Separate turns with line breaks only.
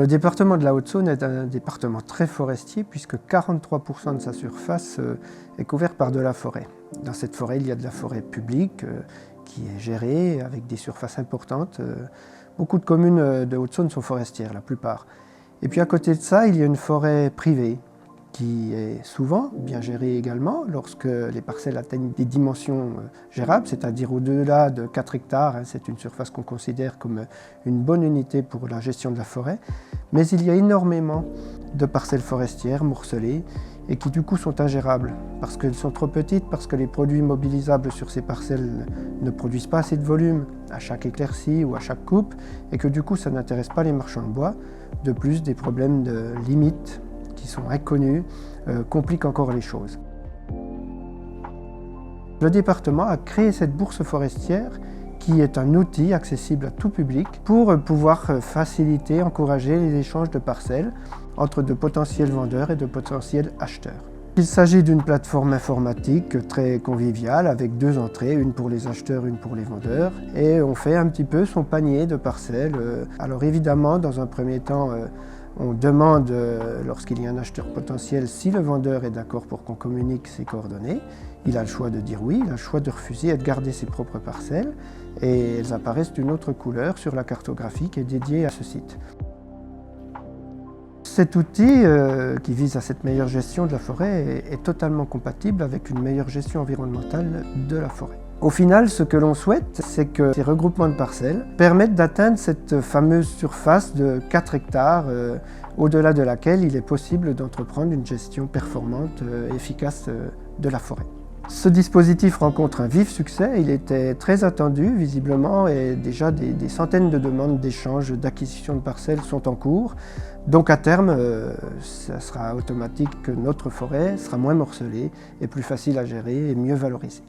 Le département de la Haute-Saône est un département très forestier puisque 43% de sa surface est couverte par de la forêt. Dans cette forêt, il y a de la forêt publique qui est gérée avec des surfaces importantes. Beaucoup de communes de Haute-Saône sont forestières, la plupart. Et puis à côté de ça, il y a une forêt privée qui est souvent bien gérée également lorsque les parcelles atteignent des dimensions gérables, c'est-à-dire au-delà de 4 hectares. C'est une surface qu'on considère comme une bonne unité pour la gestion de la forêt. Mais il y a énormément de parcelles forestières morcelées et qui du coup sont ingérables parce qu'elles sont trop petites, parce que les produits mobilisables sur ces parcelles ne produisent pas assez de volume à chaque éclaircie ou à chaque coupe et que du coup ça n'intéresse pas les marchands de bois. De plus, des problèmes de limites qui sont inconnus compliquent encore les choses. Le département a créé cette bourse forestière qui est un outil accessible à tout public pour pouvoir faciliter, encourager les échanges de parcelles entre de potentiels vendeurs et de potentiels acheteurs. Il s'agit d'une plateforme informatique très conviviale avec 2 entrées, une pour les acheteurs, une pour les vendeurs, et on fait un petit peu son panier de parcelles. Alors évidemment, dans un premier temps, on demande, lorsqu'il y a un acheteur potentiel, si le vendeur est d'accord pour qu'on communique ses coordonnées. Il a le choix de dire oui, il a le choix de refuser et de garder ses propres parcelles, et elles apparaissent d'une autre couleur sur la cartographie qui est dédiée à ce site. Cet outil qui vise à cette meilleure gestion de la forêt est totalement compatible avec une meilleure gestion environnementale de la forêt. Au final, ce que l'on souhaite, c'est que ces regroupements de parcelles permettent d'atteindre cette fameuse surface de 4 hectares, au-delà de laquelle il est possible d'entreprendre une gestion performante et efficace de la forêt. Ce dispositif rencontre un vif succès, il était très attendu visiblement et déjà des centaines de demandes d'échange, d'acquisition de parcelles sont en cours. Donc à terme, ça sera automatique que notre forêt sera moins morcelée et plus facile à gérer et mieux valorisée.